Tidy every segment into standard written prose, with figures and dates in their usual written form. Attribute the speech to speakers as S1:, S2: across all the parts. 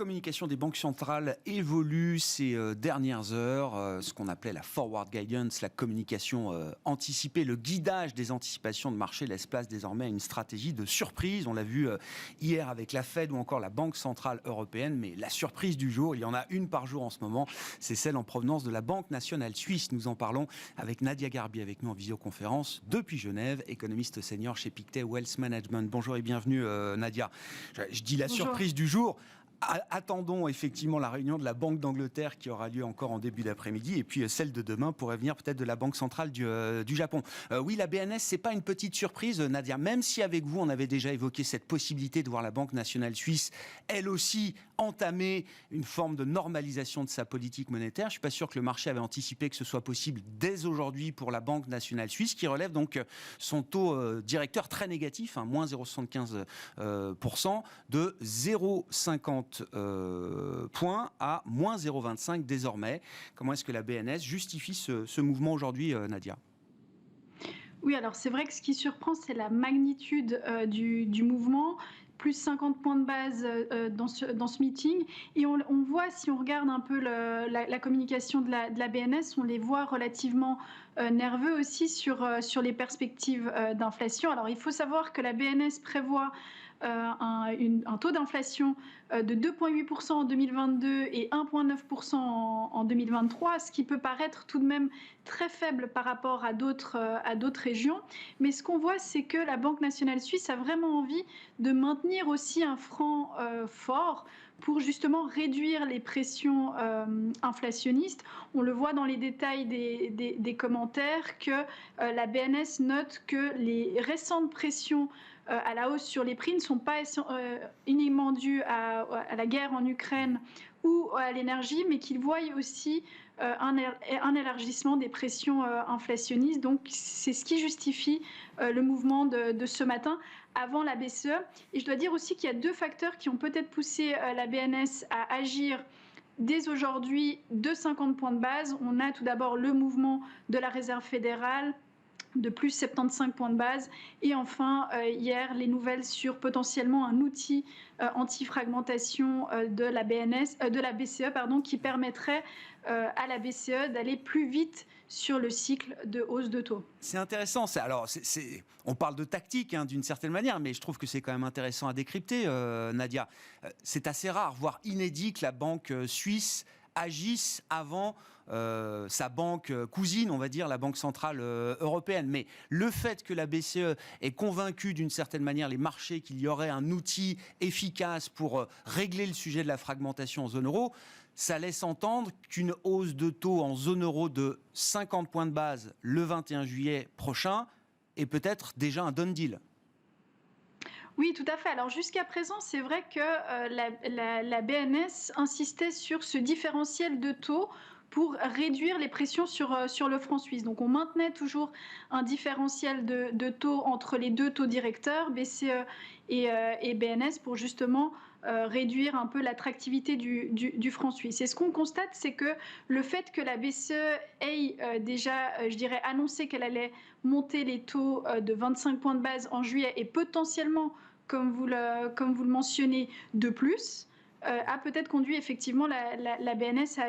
S1: communication des banques centrales évolue ces dernières heures. Ce qu'on appelait la forward guidance, la communication anticipée, le guidage des anticipations de marché laisse place désormais à une stratégie de surprise. On l'a vu hier avec la Fed ou encore la Banque centrale européenne. Mais la surprise du jour, il y en a une par jour en ce moment, c'est celle en provenance de la Banque nationale suisse. Nous en parlons avec Nadia Garbi, avec nous en visioconférence depuis Genève, économiste senior chez Pictet Wealth Management. Bonjour et bienvenue Nadia. Je dis la surprise du jour. Attendons effectivement la réunion de la Banque d'Angleterre qui aura lieu encore en début d'après-midi, et puis celle de demain pourrait venir peut-être de la Banque centrale du Japon. Oui, la BNS, c'est pas une petite surprise, Nadia, même si avec vous on avait déjà évoqué cette possibilité de voir la Banque nationale suisse, elle aussi, entamer une forme de normalisation de sa politique monétaire. Je suis pas sûr que le marché avait anticipé que ce soit possible dès aujourd'hui pour la Banque nationale suisse, qui relève donc son taux directeur très négatif, moins 0,75%, de 0,50 points à moins 0,25 désormais. Comment est-ce que la BNS justifie ce mouvement aujourd'hui, Nadia ?
S2: Oui, alors c'est vrai que ce qui surprend, c'est la magnitude du mouvement. Plus 50 points de base dans ce meeting. Et on voit, si on regarde un peu la communication de la BNS, on les voit relativement nerveux aussi sur les perspectives d'inflation. Alors, il faut savoir que la BNS prévoit un taux d'inflation de 2,8% en 2022 et 1,9% en 2023, ce qui peut paraître tout de même très faible par rapport à d'autres régions. Mais ce qu'on voit, c'est que la Banque nationale suisse a vraiment envie de maintenir aussi un franc fort pour justement réduire les pressions inflationnistes. On le voit dans les détails des commentaires que la BNS note que les récentes pressions à la hausse sur les prix ne sont pas uniquement dues à la guerre en Ukraine ou à l'énergie, mais qu'ils voient aussi un élargissement des pressions inflationnistes. Donc c'est ce qui justifie le mouvement de ce matin avant la BCE. Et je dois dire aussi qu'il y a deux facteurs qui ont peut-être poussé la BNS à agir dès aujourd'hui de 50 points de base. On a tout d'abord le mouvement de la Réserve fédérale de plus 75 points de base. Et enfin, hier, les nouvelles sur potentiellement un outil anti-fragmentation de la BCE, qui permettrait à la BCE d'aller plus vite sur le cycle de hausse de taux.
S1: C'est intéressant. On parle de tactique d'une certaine manière, mais je trouve que c'est quand même intéressant à décrypter, Nadia. C'est assez rare, voire inédit, que la banque suisse agisse avant sa banque cousine, on va dire, la Banque centrale européenne. Mais le fait que la BCE ait convaincu d'une certaine manière les marchés qu'il y aurait un outil efficace pour régler le sujet de la fragmentation en zone euro, ça laisse entendre qu'une hausse de taux en zone euro de 50 points de base le 21 juillet prochain est peut-être déjà un done deal.
S2: Oui, tout à fait. Alors jusqu'à présent, c'est vrai que la BNS insistait sur ce différentiel de taux pour réduire les pressions sur le franc suisse. Donc on maintenait toujours un différentiel de taux entre les deux taux directeurs, BCE et BNS, pour justement réduire un peu l'attractivité du franc suisse. Et ce qu'on constate, c'est que le fait que la BCE ait déjà, je dirais, annoncé qu'elle allait monter les taux de 25 points de base en juillet et potentiellement, comme vous le mentionnez, de plus, a peut-être conduit effectivement la BNS à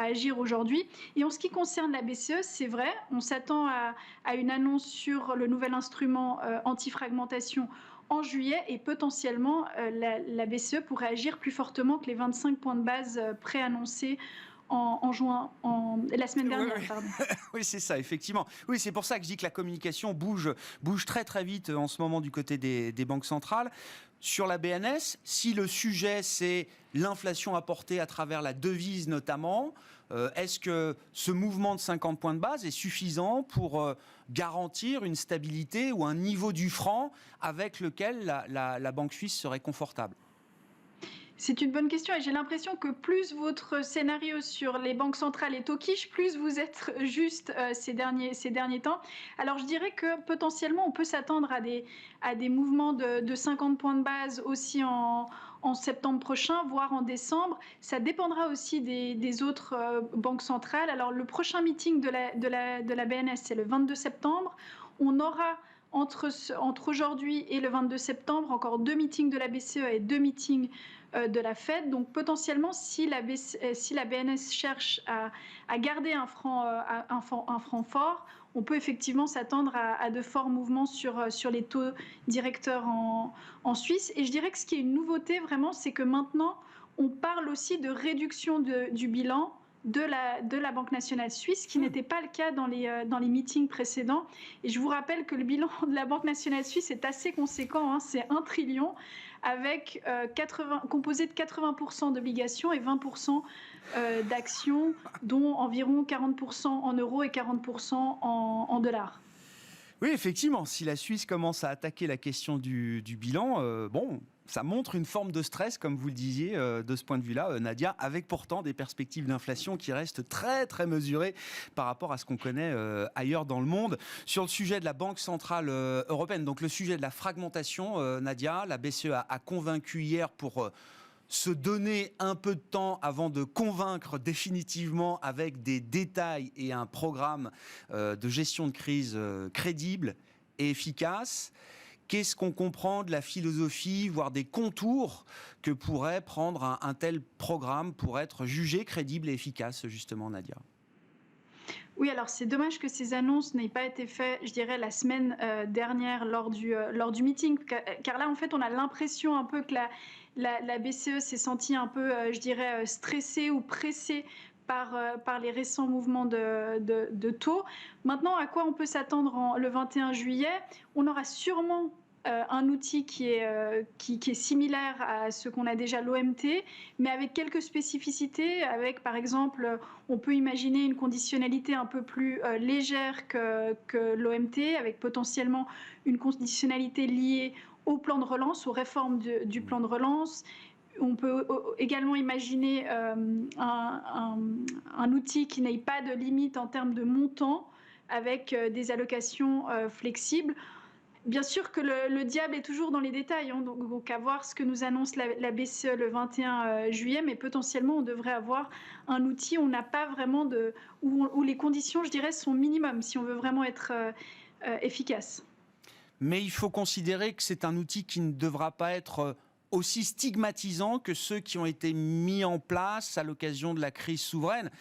S2: agir aujourd'hui. Et en ce qui concerne la BCE, c'est vrai, on s'attend à une annonce sur le nouvel instrument anti-fragmentation en juillet, et potentiellement la BCE pourrait agir plus fortement que les 25 points de base préannoncés en juin, la semaine dernière.
S1: Oui.
S2: Pardon.
S1: Oui, c'est ça, effectivement. Oui, c'est pour ça que je dis que la communication bouge très très vite en ce moment du côté des banques centrales. Sur la BNS, si le sujet c'est l'inflation apportée à travers la devise notamment, est-ce que ce mouvement de 50 points de base est suffisant pour garantir une stabilité ou un niveau du franc avec lequel la banque suisse serait confortable ?
S2: C'est une bonne question, et j'ai l'impression que plus votre scénario sur les banques centrales est au quiche, plus vous êtes juste ces derniers temps. Alors je dirais que potentiellement on peut s'attendre à des mouvements de 50 points de base aussi en septembre prochain, voire en décembre. Ça dépendra aussi des autres banques centrales. Alors le prochain meeting de la BNS, c'est le 22 septembre. On aura entre aujourd'hui et le 22 septembre, encore 2 meetings de la BCE et 2 meetings de la Fed. Donc potentiellement, si la BNS cherche à garder un franc fort, on peut effectivement s'attendre à de forts mouvements sur les taux directeurs en Suisse. Et je dirais que ce qui est une nouveauté vraiment, c'est que maintenant, on parle aussi de réduction du bilan de la Banque nationale suisse, qui n'était pas le cas dans les meetings précédents. Et je vous rappelle que le bilan de la Banque nationale suisse est assez conséquent, hein, c'est 1 trillion, avec composé de 80% d'obligations et 20% d'actions, dont environ 40% en euros et 40% en dollars.
S1: Oui, effectivement, si la Suisse commence à attaquer la question du bilan, ça montre une forme de stress, comme vous le disiez, de ce point de vue-là, Nadia, avec pourtant des perspectives d'inflation qui restent très, très mesurées par rapport à ce qu'on connaît ailleurs dans le monde. Sur le sujet de la Banque centrale européenne, donc le sujet de la fragmentation, Nadia, la BCE a convaincu hier pour se donner un peu de temps avant de convaincre définitivement avec des détails et un programme de gestion de crise crédible et efficace. Qu'est-ce qu'on comprend de la philosophie, voire des contours que pourrait prendre un tel programme pour être jugé crédible et efficace, justement, Nadia ?
S2: Oui, alors c'est dommage que ces annonces n'aient pas été faites, je dirais, la semaine dernière lors du meeting, car là, en fait, on a l'impression un peu que la BCE s'est sentie un peu, je dirais, stressée ou pressée par les récents mouvements de taux. Maintenant, à quoi on peut s'attendre le 21 juillet ? On aura sûrement un outil qui est similaire à ce qu'on a déjà l'OMT, mais avec quelques spécificités. Avec, par exemple, on peut imaginer une conditionnalité un peu plus légère que l'OMT, avec potentiellement une conditionnalité liée au plan de relance, aux réformes du plan de relance. On peut également imaginer un outil qui n'ait pas de limite en termes de montant, avec des allocations flexibles. Bien sûr que le diable est toujours dans les détails, hein, donc à voir ce que nous annonce la BCE le 21 juillet, mais potentiellement on devrait avoir un outil où on n'a pas vraiment où les conditions, je dirais, sont minimum si on veut vraiment être efficace.
S1: Mais il faut considérer que c'est un outil qui ne devra pas être aussi stigmatisant que ceux qui ont été mis en place à l'occasion de la crise souveraine.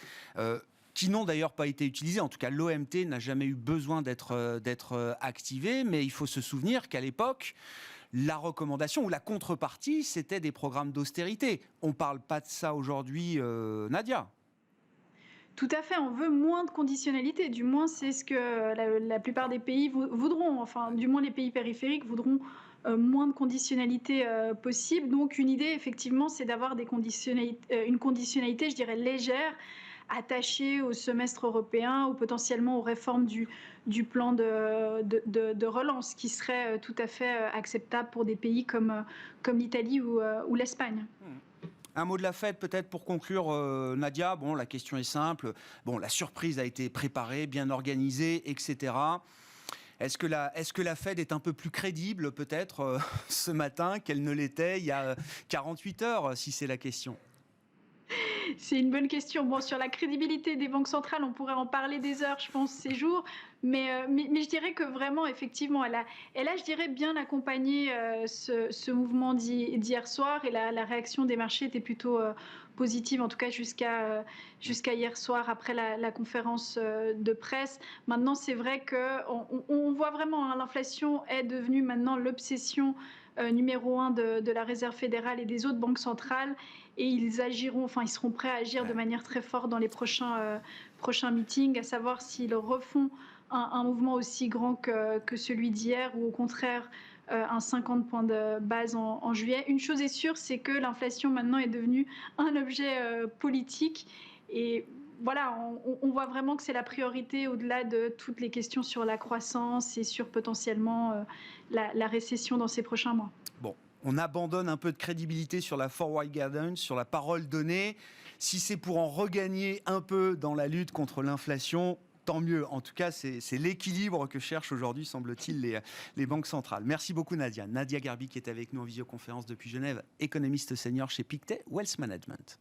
S1: Qui n'ont d'ailleurs pas été utilisés. En tout cas, l'OMT n'a jamais eu besoin d'être activé, mais il faut se souvenir qu'à l'époque, la recommandation ou la contrepartie, c'était des programmes d'austérité. On ne parle pas de ça aujourd'hui, Nadia.
S2: Tout à fait, on veut moins de conditionnalité. Du moins, c'est ce que la plupart des pays voudront. Enfin, du moins, les pays périphériques voudront moins de conditionnalité possible. Donc, une idée, effectivement, c'est d'avoir une conditionnalité, je dirais, légère, attachée au semestre européen ou potentiellement aux réformes du plan de relance, qui serait tout à fait acceptable pour des pays comme l'Italie ou l'Espagne.
S1: Un mot de la Fed peut-être pour conclure, Nadia. Bon, la question est simple. Bon, la surprise a été préparée, bien organisée, etc. Est-ce que la Fed est un peu plus crédible peut-être ce matin qu'elle ne l'était il y a 48 heures, si c'est la question ?
S2: C'est une bonne question. Bon, sur la crédibilité des banques centrales, on pourrait en parler des heures, je pense, ces jours. Mais je dirais que vraiment, effectivement, elle a, je dirais, bien accompagné ce mouvement d'hier soir. Et la réaction des marchés était plutôt positive, en tout cas jusqu'à hier soir, après la conférence de presse. Maintenant, c'est vrai qu'on voit vraiment, hein, l'inflation est devenue maintenant l'obsession numéro 1 de la Réserve fédérale et des autres banques centrales. Et ils seront prêts à agir de manière très forte dans les prochains meetings, à savoir s'ils refont un mouvement aussi grand que celui d'hier ou au contraire un 50 points de base en juillet. Une chose est sûre, c'est que l'inflation maintenant est devenue un objet politique. Et voilà, on voit vraiment que c'est la priorité au-delà de toutes les questions sur la croissance et sur potentiellement la récession dans ces prochains mois.
S1: Bon, on abandonne un peu de crédibilité sur la forward guidance, sur la parole donnée. Si c'est pour en regagner un peu dans la lutte contre l'inflation, tant mieux. En tout cas, c'est l'équilibre que cherchent aujourd'hui, semble-t-il, les banques centrales. Merci beaucoup, Nadia. Nadia Garbi qui est avec nous en visioconférence depuis Genève, économiste senior chez Pictet Wealth Management.